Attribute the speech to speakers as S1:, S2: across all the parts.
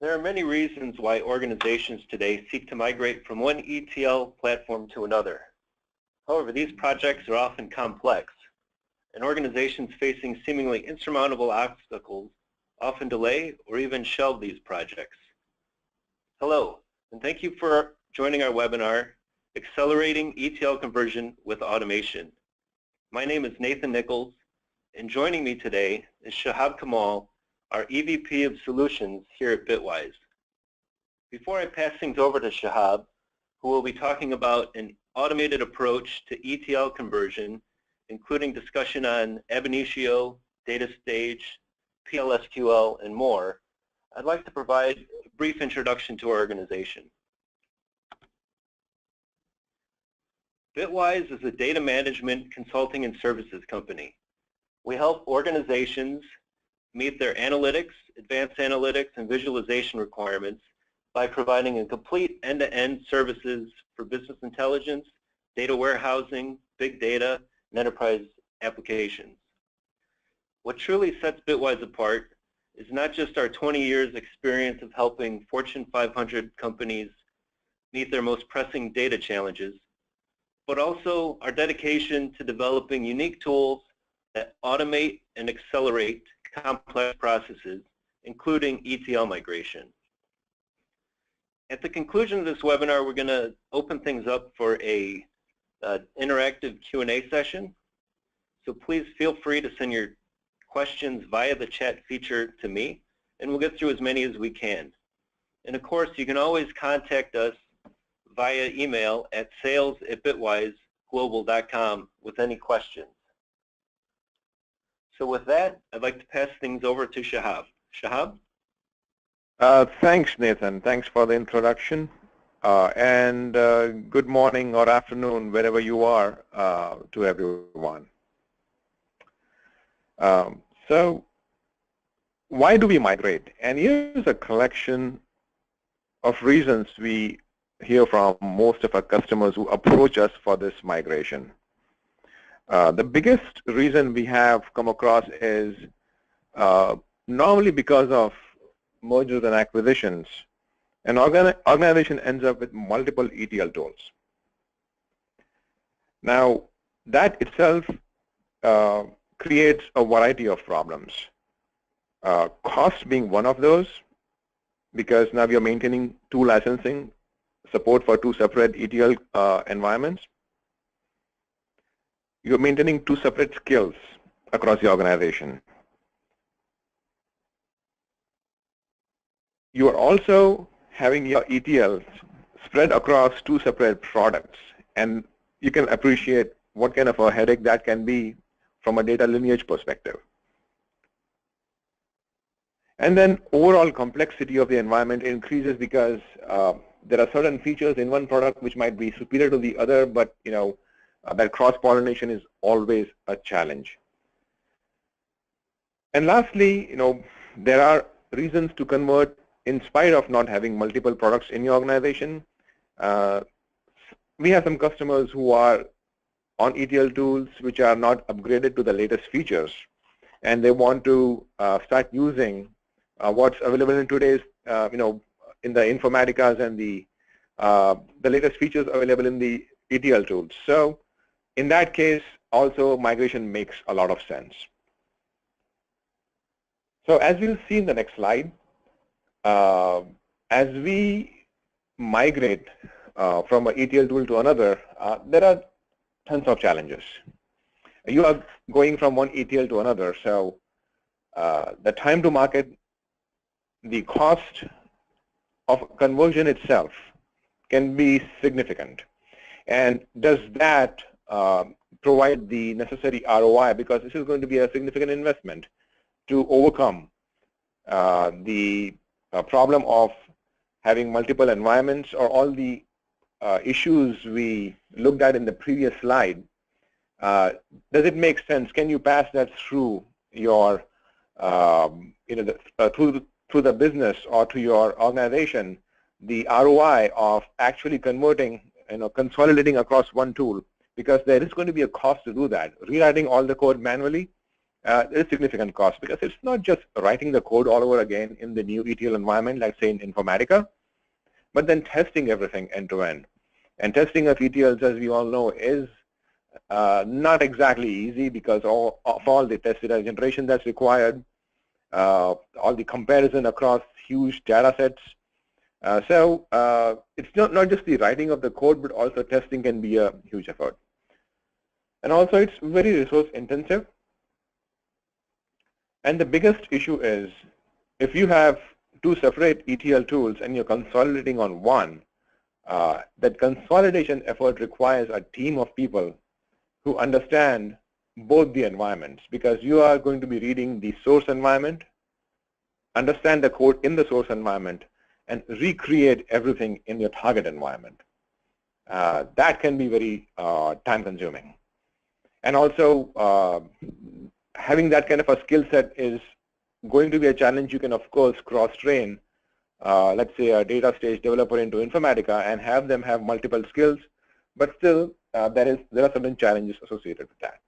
S1: There are many reasons why organizations today seek to migrate from one ETL platform to another. However, these projects are often complex, and organizations facing seemingly insurmountable obstacles often delay or even shelve these projects. Hello, and thank you for joining our webinar, Accelerating ETL Conversion with Automation. My name is Nathan Nichols, and joining me today is Shahab Kamal, our EVP of Solutions here at Bitwise. Before I pass things over to Shahab, who will be talking about an automated approach to ETL conversion, including discussion on ab initio, data stage, PLSQL, and more, I'd like to provide a brief introduction to our organization. Bitwise is a data management consulting and services company. We help organizations meet their analytics, advanced analytics, and visualization requirements by providing a complete end-to-end services for business intelligence, data warehousing, big data, and enterprise applications. What truly sets Bitwise apart is not just our 20 years experience of helping Fortune 500 companies meet their most pressing data challenges, but also our dedication to developing unique tools that automate and accelerate complex processes, including ETL migration. At the conclusion of this webinar, we're going to open things up for an interactive Q&A session. So please feel free to send your questions via the chat feature to me, and we'll get through as many as we can. And of course, you can always contact us via email at sales@bitwiseglobal.com with any questions. So with that, I'd like to pass things over to Shahab. Shahab?
S2: Thanks, Nathan. Thanks for the introduction. Good morning or afternoon, wherever you are, to everyone. So why do we migrate? And here's a collection of reasons we hear from most of our customers who approach us for this migration. The biggest reason we have come across is normally because of mergers and acquisitions. An organization ends up with multiple ETL tools. Now, that itself creates a variety of problems. Cost being one of those, because now you're maintaining two licensing, support for two separate ETL environments. You're maintaining two separate skills across the organization. You are also having your ETLs spread across two separate products, and you can appreciate what kind of a headache that can be from a data lineage perspective. And then overall complexity of the environment increases because there are certain features in one product which might be superior to the other, but that cross-pollination is always a challenge. And lastly, there are reasons to convert in spite of not having multiple products in your organization. We have some customers who are on ETL tools which are not upgraded to the latest features, and they want to start using what's available in today's, in the Informaticas and the latest features available in the ETL tools. So in that case, also migration makes a lot of sense. So as we'll see in the next slide, as we migrate from an ETL tool to another, there are tons of challenges. You are going from one ETL to another, so the time to market, the cost of conversion itself can be significant. And does that provide the necessary ROI? Because this is going to be a significant investment to overcome the problem of having multiple environments or all the issues we looked at in the previous slide. Does it make sense? Can you pass that through your, through the business or to your organization, the ROI of actually converting, consolidating across one tool? Because there is going to be a cost to do that. Rewriting all the code manually there's significant cost because it's not just writing the code all over again in the new ETL environment, like say in Informatica, but then testing everything end to end. And testing of ETLs, as we all know, is not exactly easy because of all the test data generation that's required, all the comparison across huge data sets. So it's not just the writing of the code, but also testing can be a huge effort. And also it's very resource intensive. And the biggest issue is if you have two separate ETL tools and you're consolidating on one, that consolidation effort requires a team of people who understand both the environments, because you are going to be reading the source environment, understand the code in the source environment, and recreate everything in your target environment. That can be very time consuming. And also having that kind of a skill set is going to be a challenge. You can of course cross-train let's say a data stage developer into Informatica and have them have multiple skills, but still there are certain challenges associated with that.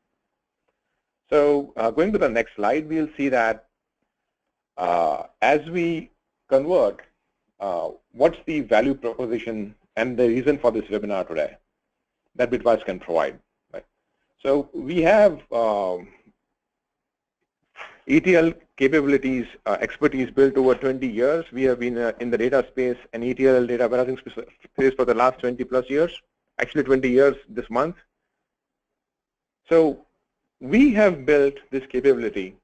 S2: So going to the next slide, we'll see that as we convert, what's the value proposition and the reason for this webinar today that Bitwise can provide. Right? So we have ETL capabilities, expertise built over 20 years. We have been in the data space and ETL data warehousing space for the last 20 plus years, actually 20 years this month. So we have built this capability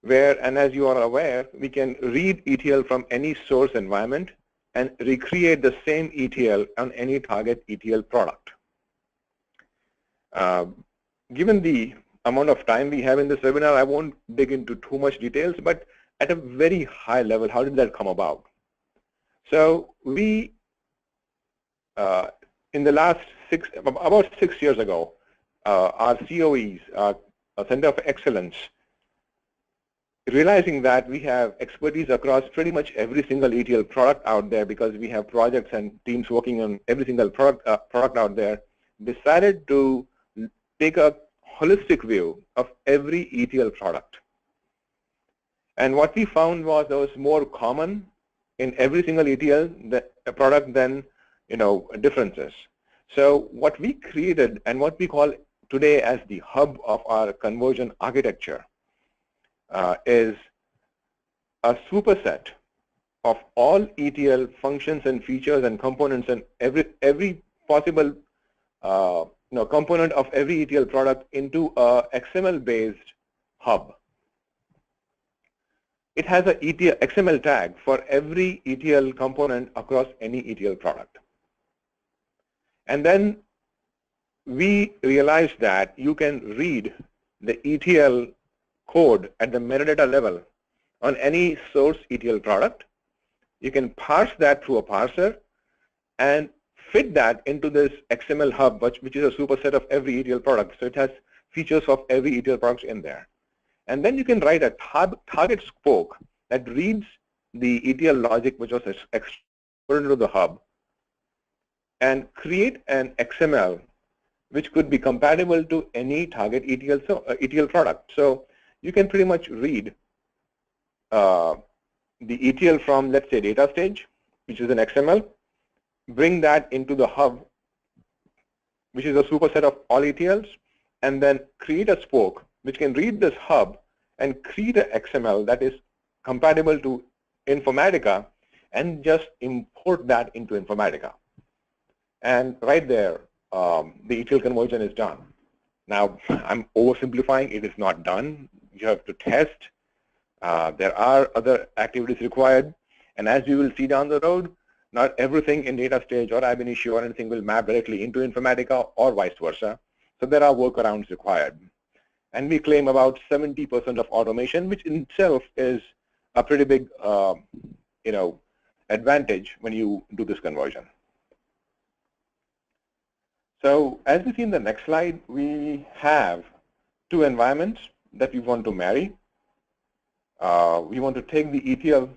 S2: where, and as you are aware, we can read ETL from any source environment and recreate the same ETL on any target ETL product. Given the amount of time we have in this webinar, I won't dig into too much details, but at a very high level, how did that come about? So we, in the last about 6 years ago, our COEs, a Center of Excellence, realizing that we have expertise across pretty much every single ETL product out there because we have projects and teams working on every single product out there, decided to take a holistic view of every ETL product. And what we found was there was more common in every single ETL product than differences. So what we created and what we call today as the hub of our conversion architecture is a superset of all ETL functions and features and components and every possible component of every ETL product into a XML-based hub. It has a XML tag for every ETL component across any ETL product. And then we realized that you can read the ETL code at the metadata level on any source ETL product. You can parse that through a parser and fit that into this XML hub, which is a superset of every ETL product. So it has features of every ETL product in there. And then you can write a target spoke that reads the ETL logic which was exported into the hub and create an XML which could be compatible to any target ETL product. So you can pretty much read the ETL from, let's say, data stage, which is an XML, bring that into the hub, which is a superset of all ETLs, and then create a spoke which can read this hub and create an XML that is compatible to Informatica and just import that into Informatica. And right there, the ETL conversion is done. Now, I'm oversimplifying. It is not done. You have to test. There are other activities required. And as you will see down the road, not everything in data stage or ab initio or anything will map directly into Informatica or vice versa. So there are workarounds required. And we claim about 70% of automation, which in itself is a pretty big advantage when you do this conversion. So as we see in the next slide, we have two environments that we want to marry. We want to take the ETL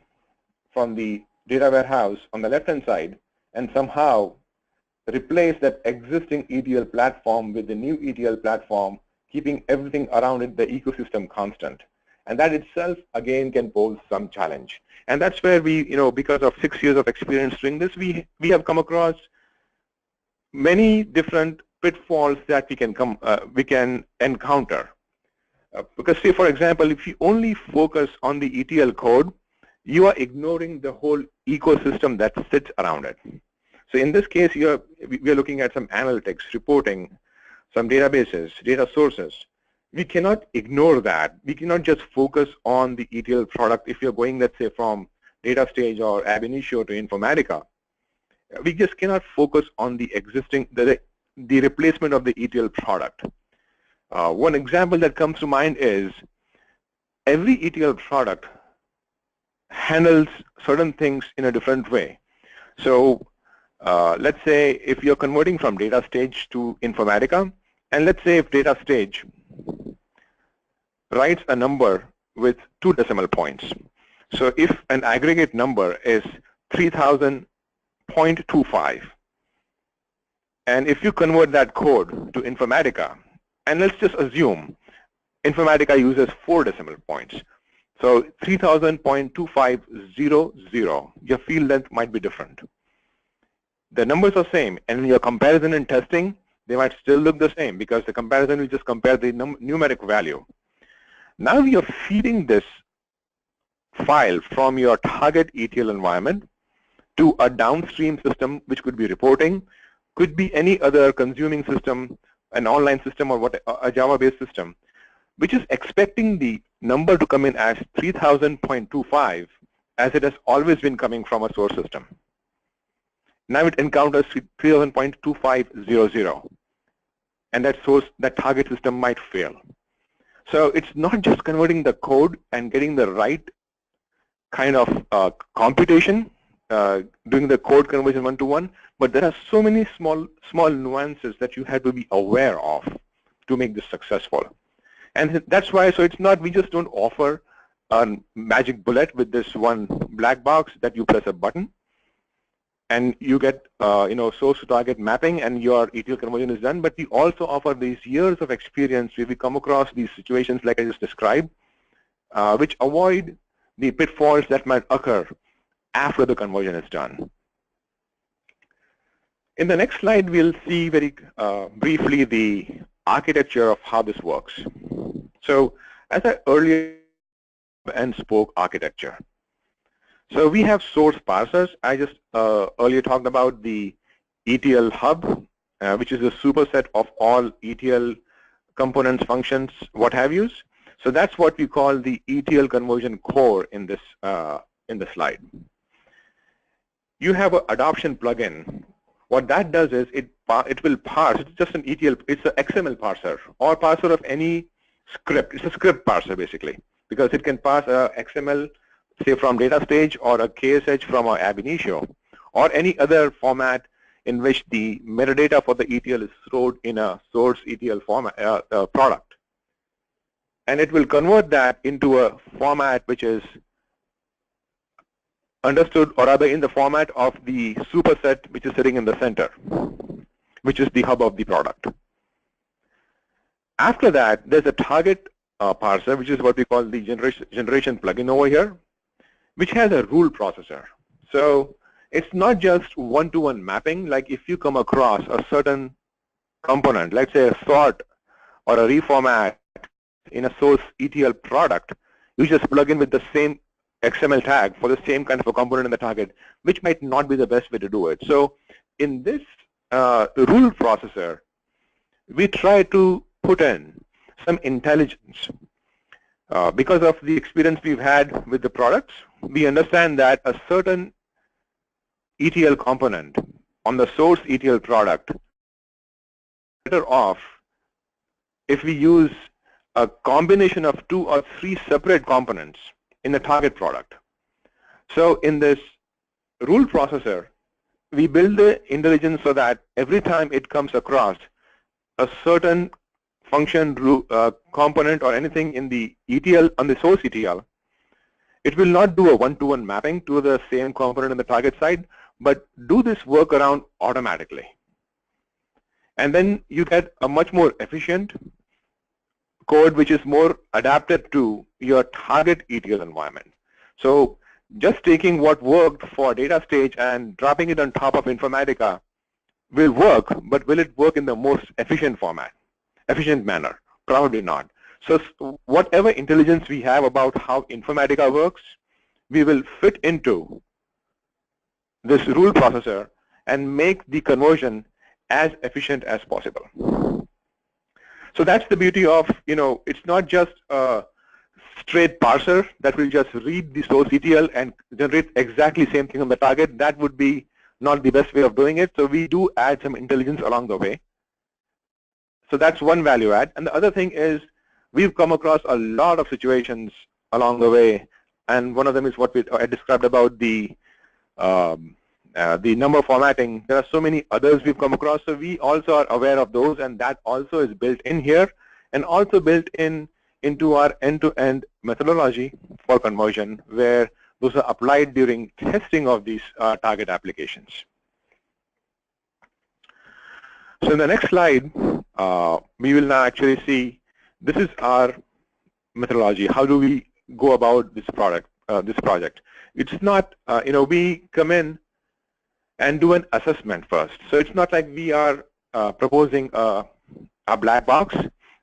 S2: from the data warehouse on the left-hand side and somehow replace that existing ETL platform with the new ETL platform keeping everything around it, the ecosystem constant. And that itself, again, can pose some challenge. And that's where we, because of 6 years of experience doing this, we have come across many different pitfalls that we can encounter. Because say, for example, if you only focus on the ETL code, you are ignoring the whole ecosystem that sits around it. So in this case, we are looking at some analytics, reporting, some databases, data sources. We cannot ignore that. We cannot just focus on the ETL product if you're going, let's say, from data stage or ab initio to Informatica. We just cannot focus on the existing, the replacement of the ETL product. One example that comes to mind is every ETL product handles certain things in a different way. So let's say if you're converting from data stage to Informatica, and let's say if data stage writes a number with 2 decimal points. So if an aggregate number is 3000.25, and if you convert that code to Informatica, and let's just assume Informatica uses 4 decimal points. So 3000.2500, your field length might be different. The numbers are same, and in your comparison and testing, they might still look the same because the comparison will just compare the numeric value. Now you're feeding this file from your target ETL environment to a downstream system, which could be reporting, could be any other consuming system, an online system, or a Java-based system, which is expecting the number to come in as 3000.25, as it has always been coming from a source system. Now it encounters 3000.2500, and that target system might fail. So it's not just converting the code and getting the right kind of computation, doing the code conversion one-to-one, but there are so many small nuances that you have to be aware of to make this successful. And that's why, so it's not, we just don't offer a magic bullet with this one black box that you press a button and you get source to target mapping and your ETL conversion is done. But we also offer these years of experience where we come across these situations like I just described, which avoid the pitfalls that might occur after the conversion is done. In the next slide, we'll see very briefly the architecture of how this works. So as I earlier and spoke architecture. So we have source parsers. I just earlier talked about the ETL hub, which is a superset of all ETL components, functions, what have yous. So that's what we call the ETL conversion core in this slide. You have an adoption plugin. What that does is it will parse. It's just an ETL. It's an XML parser or parser of any script. It's a script parser basically because it can parse a XML, say from data stage, or a KSH from an ab initio, or any other format in which the metadata for the ETL is stored in a source ETL format product. And it will convert that into a format which is understood, or rather in the format of the superset which is sitting in the center, which is the hub of the product. After that, there's a target parser, which is what we call the generation plugin over here, which has a rule processor. So it's not just one-to-one mapping. Like if you come across a certain component, let's say a sort or a reformat in a source ETL product, you just plug in with the same XML tag for the same kind of a component in the target, which might not be the best way to do it. So in this rule processor, we try to put in some intelligence. Because of the experience we've had with the products, we understand that a certain ETL component on the source ETL product is better off if we use a combination of 2 or 3 separate components in the target product. So in this rule processor, we build the intelligence so that every time it comes across a certain function component or anything in the ETL, on the source ETL, it will not do a one-to-one mapping to the same component on the target side, but do this workaround automatically. And then you get a much more efficient code which is more adapted to your target ETL environment. So just taking what worked for data stage and dropping it on top of Informatica will work, but will it work in the most efficient manner? Probably not. So whatever intelligence we have about how Informatica works, we will fit into this rule processor and make the conversion as efficient as possible. So that's the beauty of, it's not just a straight parser that will just read the source ETL and generate exactly same thing on the target. That would be not the best way of doing it. So we do add some intelligence along the way. So that's one value add. And the other thing is we've come across a lot of situations along the way. And one of them is what I described about the number formatting. There are so many others we've come across. So we also are aware of those, and that also is built in here and also built into our end-to-end methodology for conversion, where those are applied during testing of these target applications. So in the next slide, we will now actually see this is our methodology. How do we go about this project? It's not, we come in and do an assessment first. So it's not like we are proposing a black box.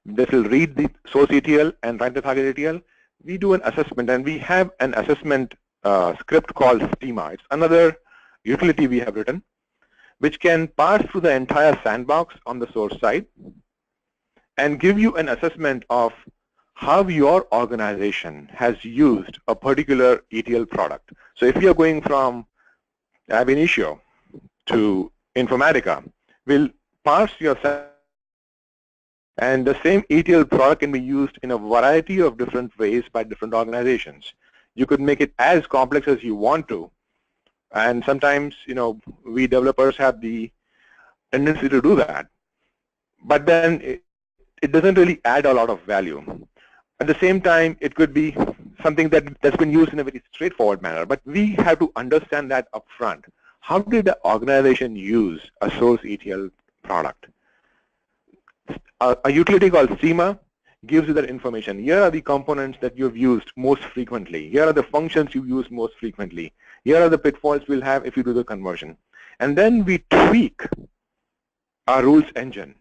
S2: This will read the source ETL and write the target ETL. We do an assessment, and we have an assessment script called schema. It's another utility we have written, which can pass through the entire sandbox on the source side and give you an assessment of how your organization has used a particular ETL product. So if you're going from ab initio to Informatica, we'll parse your and the same ETL product can be used in a variety of different ways by different organizations. You could make it as complex as you want to, and sometimes, we developers have the tendency to do that. But then it doesn't really add a lot of value. At the same time, it could be something that's been used in a very straightforward manner. But we have to understand that upfront. How did the organization use a source ETL product? A utility called schema gives you that information. Here are the components that you've used most frequently. Here are the functions you use most frequently. Here are the pitfalls we'll have if you do the conversion. And then we tweak our rules engine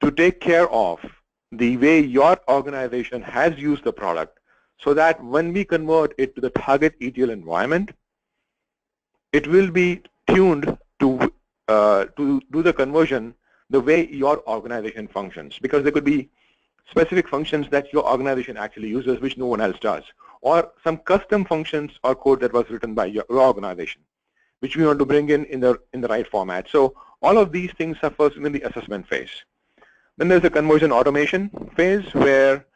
S2: to take care of the way your organization has used the product, so that when we convert it to the target ETL environment, it will be tuned to do the conversion the way your organization functions, because there could be specific functions that your organization actually uses which no one else does, or some custom functions or code that was written by your organization, which we want to bring in the right format. So all of these things are first in the assessment phase. Then there's a conversion automation phase where,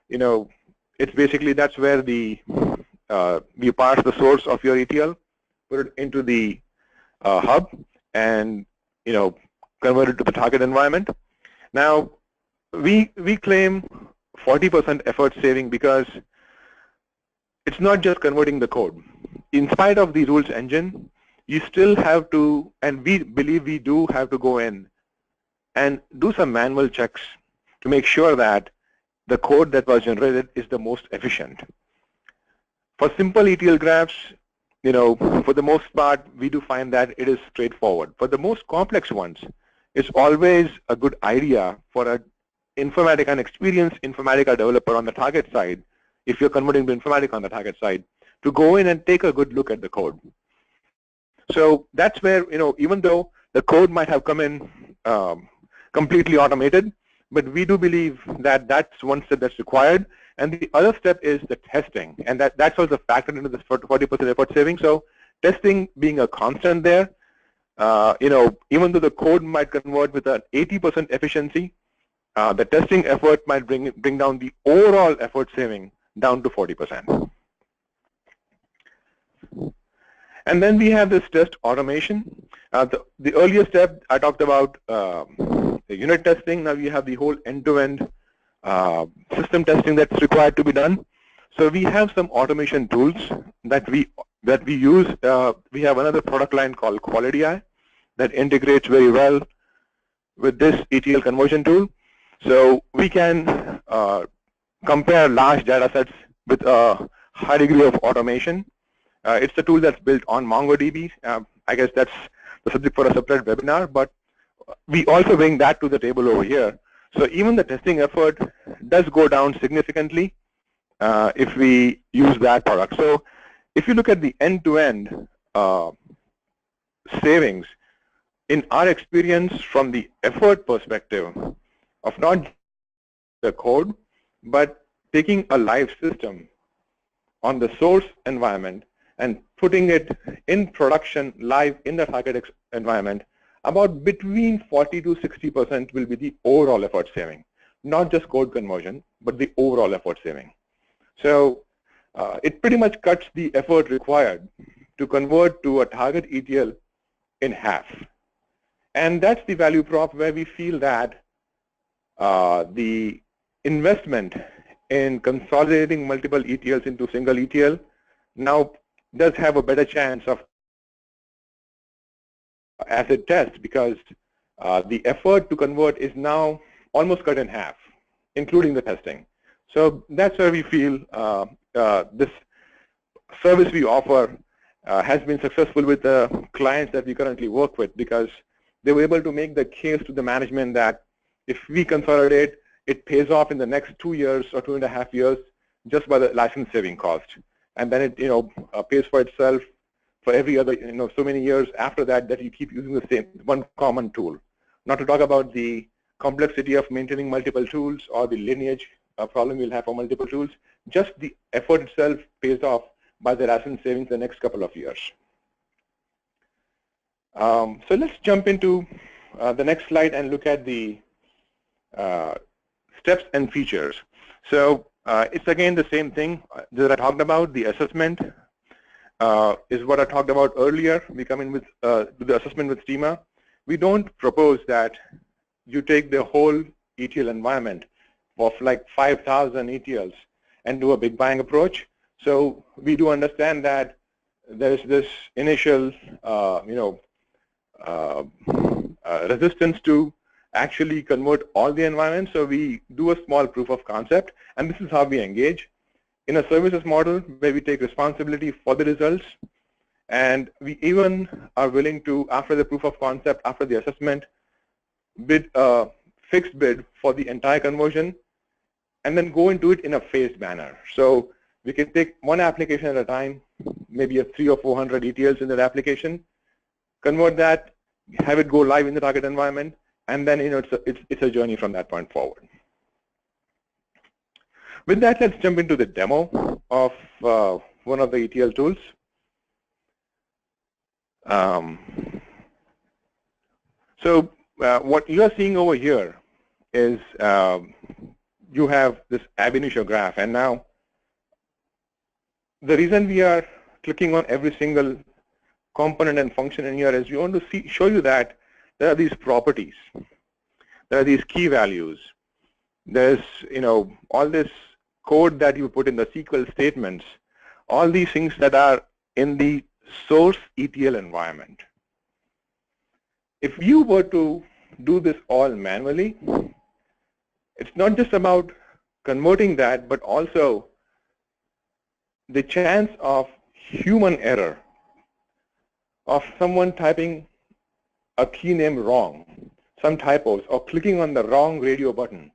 S2: it's basically that's where we parse the source of your ETL, put it into the hub, and convert it to the target environment. Now, we claim 40% effort saving because it's not just converting the code. In spite of the rules engine, you still have to, and we believe we do have to go in and do some manual checks to make sure that the code that was generated is the most efficient. For simple ETL graphs, for the most part, we do find that it is straightforward. For the most complex ones, it's always a good idea for an experienced Informatica developer on the target side, if you're converting to Informatica on the target side, to go in and take a good look at the code. So that's where, even though the code might have come in completely automated, but we do believe that that's one step that's required. And the other step is the testing, and that's also factored into this 40% effort saving. So testing being a constant there, even though the code might convert with an 80% efficiency, the testing effort might bring down the overall effort saving down to 40%. And then we have this test automation. The earlier step I talked about the unit testing. Now we have the whole end-to-end system testing that's required to be done. So we have some automation tools that we use. We have another product line called Quality Eye that integrates very well with this ETL conversion tool. So we can compare large data sets with a high degree of automation. It's a tool that's built on MongoDB. I guess that's the subject for a separate webinar, but we also bring that to the table over here. So even the testing effort does go down significantly if we use that product. So if you look at the end-to-end savings, in our experience from the effort perspective of not the code, but taking a live system on the source environment and putting it in production live in the target environment, about between 40 to 60% will be the overall effort saving. Not just code conversion, but the overall effort saving. So it pretty much cuts the effort required to convert to a target ETL in half. And that's the value prop where we feel that the investment in consolidating multiple ETLs into single ETL now does have a better chance of acid test, because the effort to convert is now almost cut in half, including the testing. So that's where we feel this service we offer has been successful with the clients that we currently work with, because they were able to make the case to the management that if we consolidate, it pays off in the next 2 years or 2.5 years just by the license saving cost. And then it pays for itself for every other, so many years after that, that you keep using the same one common tool. Not to talk about the complexity of maintaining multiple tools or the lineage problem you'll have for multiple tools. Just the effort itself pays off by the license savings the next couple of years. So let's jump into the next slide and look at the steps and features. So it's again the same thing that I talked about. The assessment is what I talked about earlier. We come in with the assessment with schema. We don't propose that you take the whole ETL environment of like 5,000 ETLs and do a big bang approach. So we do understand that there is this initial resistance to actually convert all the environments. So we do a small proof of concept, and this is how we engage in a services model where we take responsibility for the results, and we even are willing to, after the proof of concept, after the assessment, bid a fixed bid for the entire conversion, and then go into it in a phased manner. So we can take one application at a time, maybe a 300 or 400 ETLs in that application, convert that, have it go live in the target environment, and then it's a journey from that point forward. With that, let's jump into the demo of one of the ETL tools. So what you are seeing over here is you have this ab initio graph, and now the reason we are clicking on every single component and function in here is we want to show you that there are these properties, there are these key values, there's all this code that you put in the SQL statements, all these things that are in the source ETL environment. If you were to do this all manually, it's not just about converting that, but also the chance of human error, of someone typing a key name wrong, some typos, or clicking on the wrong radio button,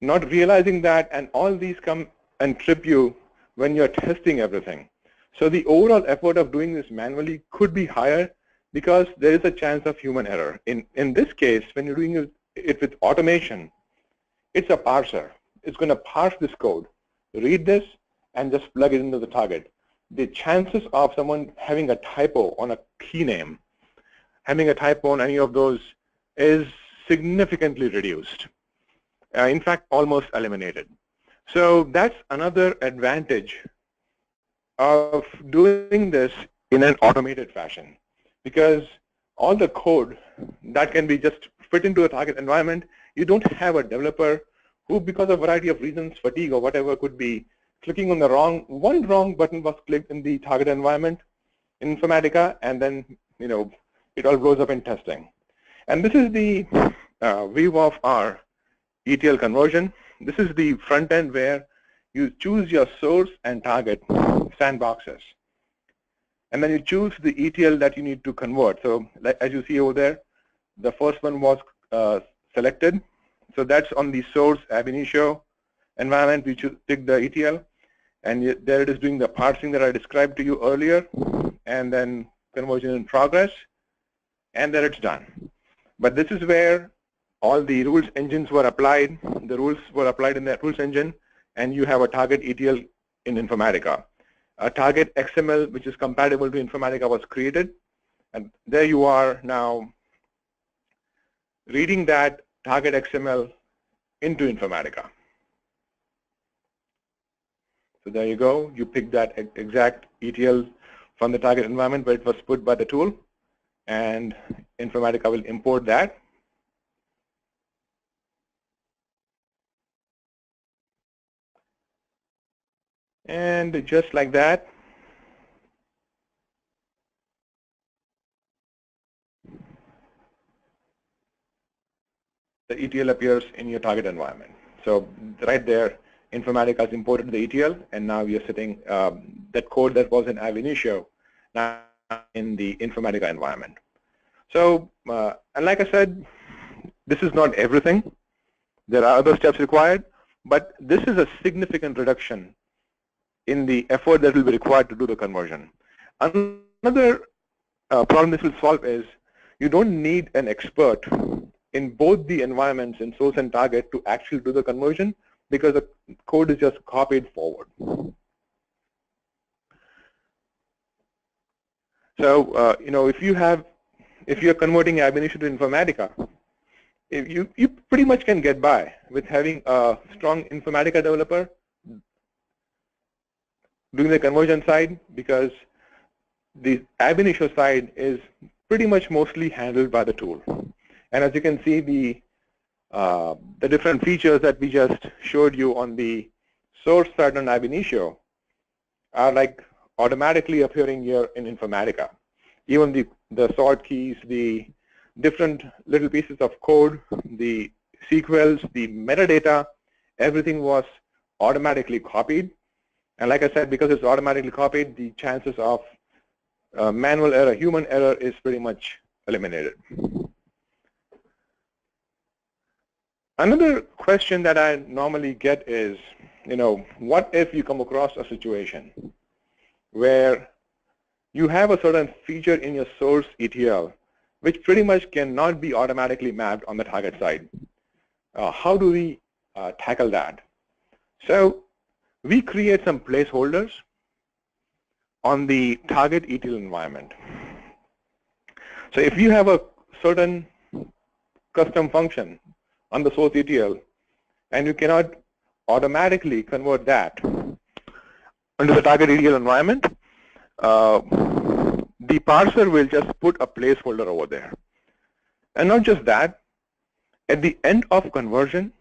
S2: not realizing that, and all these come and trip you when you're testing everything. So the overall effort of doing this manually could be higher because there is a chance of human error. In this case, when you're doing it with automation, it's a parser. It's going to parse this code, read this, and just plug it into the target. The chances of someone having a typo on a key name, having a typo on any of those, is significantly reduced. In fact, almost eliminated. So that's another advantage of doing this in an automated fashion, because all the code that can be just fit into a target environment, you don't have a developer who, because of a variety of reasons, fatigue or whatever could be, clicking on the one wrong button was clicked in the target environment in Informatica, and then it all blows up in testing. And this is the view of our ETL conversion. This is the front end where you choose your source and target sandboxes. And then you choose the ETL that you need to convert. So as you see over there, the first one was selected. So that's on the source ab initio environment. We pick the ETL. And there it is doing the parsing that I described to you earlier. And then conversion in progress. And there it's done. But this is where all the rules engines were applied. The rules were applied in that rules engine. And you have a target ETL in Informatica. A target XML, which is compatible to Informatica, was created. And there you are now reading that target XML into Informatica. So there you go. You pick that exact ETL from the target environment where it was put by the tool. And Informatica will import that. And just like that, the ETL appears in your target environment. So right there, Informatica has imported the ETL, and now you're sitting that code that was in ab initio now in the Informatica environment. So, and like I said, this is not everything. There are other steps required, but this is a significant reduction in the effort that will be required to do the conversion. Another problem this will solve is you don't need an expert in both the environments in source and target to actually do the conversion, because the code is just copied forward. So if you're converting ab initio to Informatica, you pretty much can get by with having a strong Informatica developer doing the conversion side, because the ab initio side is pretty much mostly handled by the tool. And as you can see, the different features that we just showed you on the source side on ab initio are like automatically appearing here in Informatica. Even the sort keys, the different little pieces of code, the sequels, the metadata, everything was automatically copied. And like I said, because it's automatically copied, the chances of manual error, human error is pretty much eliminated. Another question that I normally get is, what if you come across a situation where you have a certain feature in your source ETL which pretty much cannot be automatically mapped on the target side? How do we tackle that? So we create some placeholders on the target ETL environment. So if you have a certain custom function on the source ETL and you cannot automatically convert that into the target ETL environment, the parser will just put a placeholder over there. And not just that, at the end of conversion,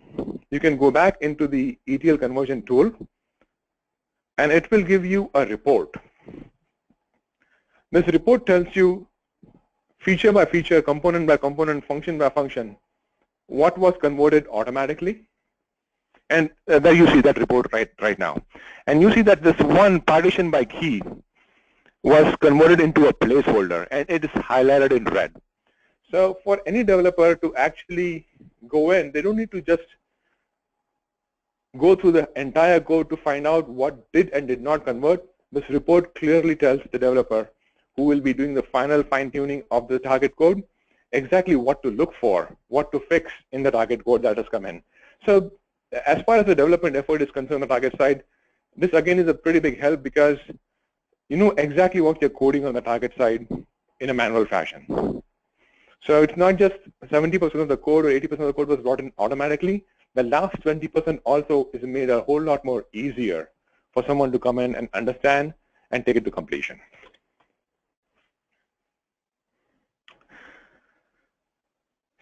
S2: you can go back into the ETL conversion tool and it will give you a report. This report tells you feature by feature, component by component, function by function, what was converted automatically. And there you see that report right now. And you see that this one partition by key was converted into a placeholder, and it is highlighted in red. So for any developer to actually go in, they don't need to just go through the entire code to find out what did and did not convert. This report clearly tells the developer who will be doing the final fine-tuning of the target code exactly what to look for, what to fix in the target code that has come in. So as far as the development effort is concerned on the target side, this again is a pretty big help, because you know exactly what you're coding on the target side in a manual fashion. So it's not just 70% of the code or 80% of the code was brought in automatically. The last 20% also is made a whole lot more easier for someone to come in and understand and take it to completion.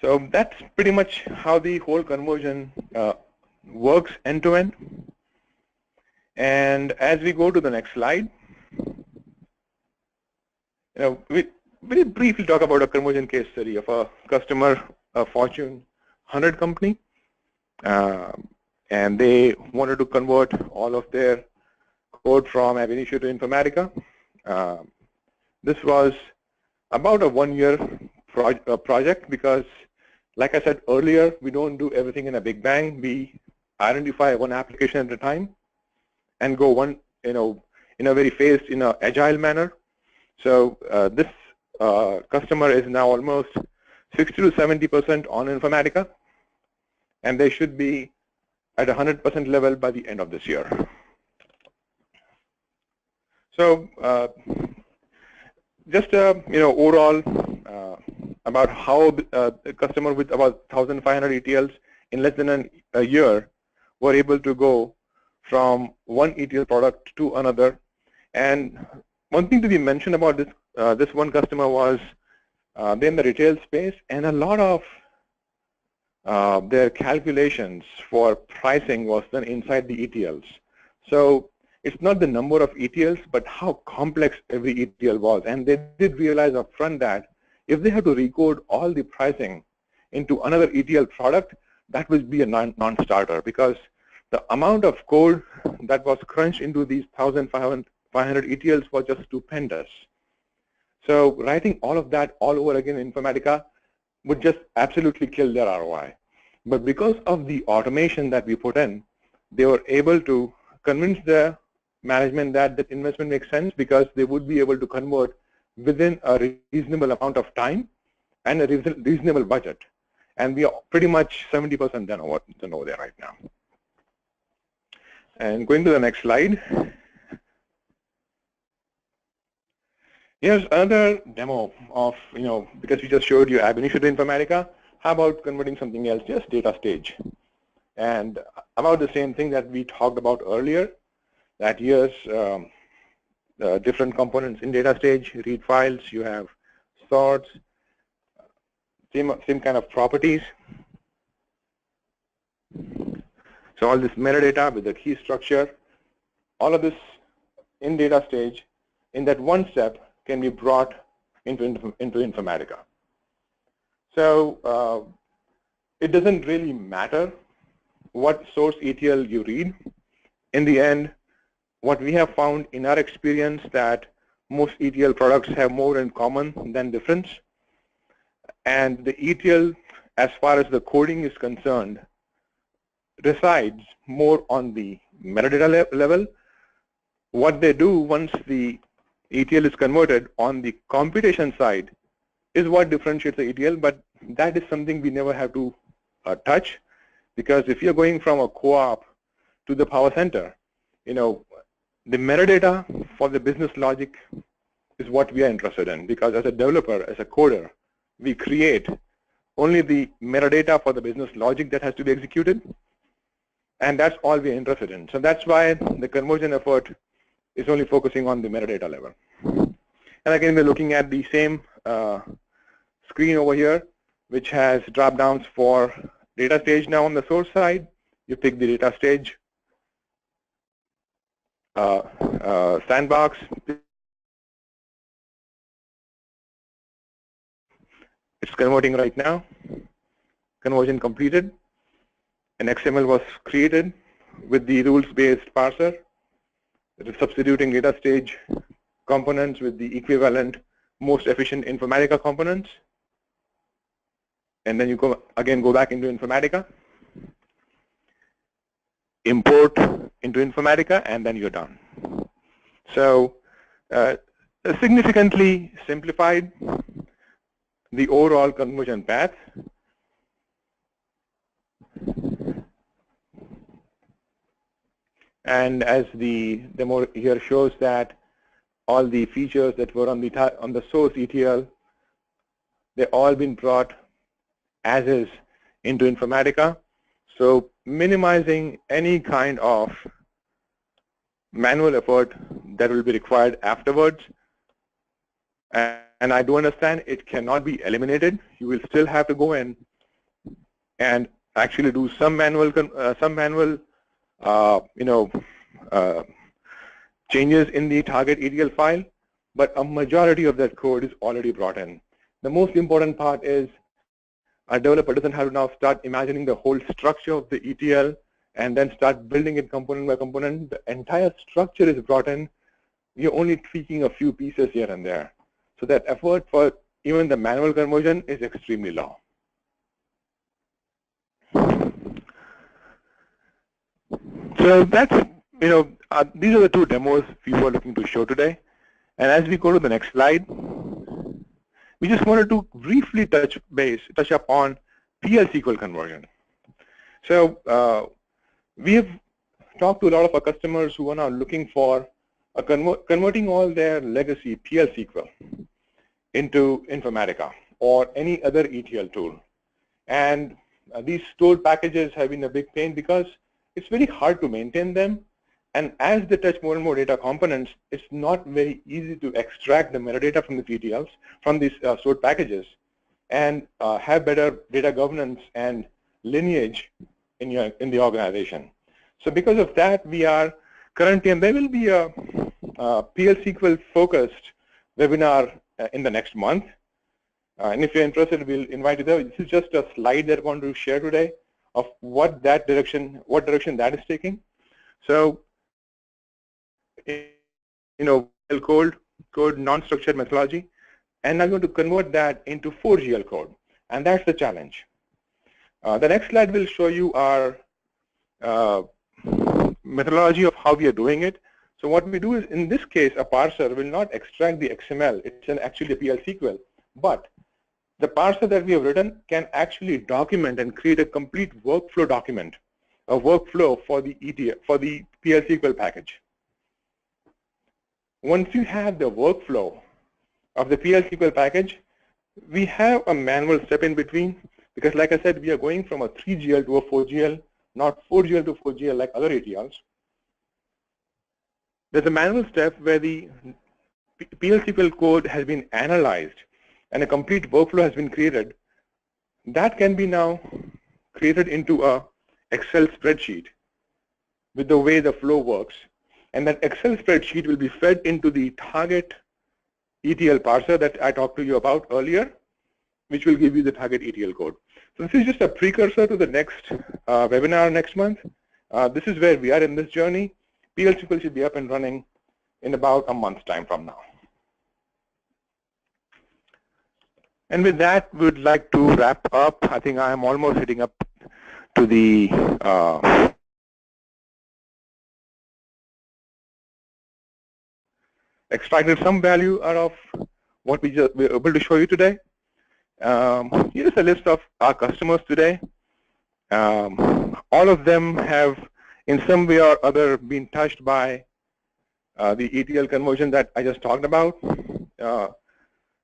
S2: So that's pretty much how the whole conversion works end to end. And as we go to the next slide, we very briefly talk about a conversion case study of a customer, a Fortune 100 company. and they wanted to convert all of their code from Ab Initio to Informatica. This was about a one-year project because, like I said earlier, we don't do everything in a big bang. We identify one application at a time and go one, in a very phased, in an agile manner. So this customer is now almost 60 to 70% on Informatica, and they should be at 100% level by the end of this year. So just overall about how a customer with about 1,500 ETLs in less than a year were able to go from one ETL product to another. And one thing to be mentioned about this this one customer was they're in the retail space, and a lot of their calculations for pricing was done inside the ETLs. So it's not the number of ETLs, but how complex every ETL was. And they did realize upfront that if they had to recode all the pricing into another ETL product, that would be a non-starter, because the amount of code that was crunched into these 1,500 ETLs was just stupendous. So writing all of that all over again in Informatica would just absolutely kill their ROI. But because of the automation that we put in, they were able to convince the management that that investment makes sense, because they would be able to convert within a reasonable amount of time and a reasonable budget. And we are pretty much 70% done over there right now. And going to the next slide. Here's another demo of, because we just showed you Ab Initio to Informatica, how about converting something else, just data stage? And about the same thing that we talked about earlier, that here's different components in data stage, read files, you have sorts, same kind of properties. So all this metadata with the key structure, all of this in data stage, in that one step, can be brought into Informatica. So it doesn't really matter what source ETL you read. In the end, what we have found in our experience that most ETL products have more in common than difference. And the ETL, as far as the coding is concerned, resides more on the metadata level. What they do once the ETL is converted on the computation side is what differentiates the ETL, but that is something we never have to touch, because if you're going from a co-op to the power center, the metadata for the business logic is what we are interested in, because as a developer, as a coder, we create only the metadata for the business logic that has to be executed, and that's all we're interested in. So that's why the conversion effort is only focusing on the metadata level. And again, we're looking at the same screen over here, which has drop downs for data stage. Now on the source side, you pick the data stage sandbox. It's converting right now. Conversion completed. An XML was created with the rules-based parser. It is substituting data stage components with the equivalent, most efficient Informatica components. And then you go back into Informatica, import into Informatica, and then you're done. So significantly simplified the overall conversion path. And as the demo here shows, that all the features that were on the source ETL, they've all been brought as is into Informatica. So minimizing any kind of manual effort that will be required afterwards. And I do understand it cannot be eliminated. You will still have to go in and actually do some manual changes in the target ETL file, but a majority of that code is already brought in. The most important part is a developer doesn't have to now start imagining the whole structure of the ETL and then start building it component by component. The entire structure is brought in. You're only tweaking a few pieces here and there. So that effort for even the manual conversion is extremely low. So that's, these are the two demos we were looking to show today. And as we go to the next slide, we just wanted to briefly touch up on PL SQL conversion. So we have talked to a lot of our customers who are now looking for converting all their legacy PL SQL into Informatica or any other ETL tool. And these stored packages have been a big pain because it's very hard to maintain them. And as they touch more and more data components, it's not very easy to extract the metadata from the ETLs, from these stored packages, and have better data governance and lineage in the organization. So because of that, we are currently, and there will be a PL SQL focused webinar in the next month. And if you're interested, we'll invite you there. This is just a slide that I want to share today of what direction that is taking. So, code non-structured methodology, and I'm going to convert that into 4GL code, and that's the challenge. The next slide will show you our methodology of how we are doing it. So what we do is, in this case, a parser will not extract the XML. It's actually a PL SQL, but the parser that we have written can actually document and create a complete workflow document, a workflow for the ETL, for the PL SQL package. Once you have the workflow of the PL SQL package, we have a manual step in between, because like I said, we are going from a 3GL to a 4GL, not 4GL to 4GL like other ETLs. There's a manual step where the PL SQL code has been analyzed and a complete workflow has been created. That can be now created into a Excel spreadsheet with the way the flow works. And that Excel spreadsheet will be fed into the target ETL parser that I talked to you about earlier, which will give you the target ETL code. So this is just a precursor to the next webinar next month. This is where we are in this journey. PL SQL should be up and running in about a month's time from now. And with that, we'd like to wrap up. I think I'm almost heading up to the extracted some value out of what we were able to show you today. Here's a list of our customers today. All of them have, in some way or other, been touched by the ETL conversion that I just talked about.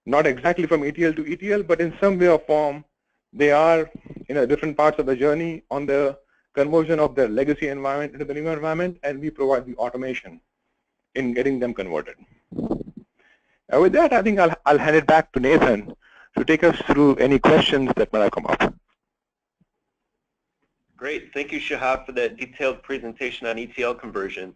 S2: Not exactly from ETL to ETL, but in some way or form, they are in different parts of the journey on the conversion of their legacy environment into the new environment, and we provide the automation in getting them converted. With that, I think I'll hand it back to Nathan to take us through any questions that might have come up.
S1: Great. Thank you, Shahab, for that detailed presentation on ETL conversion.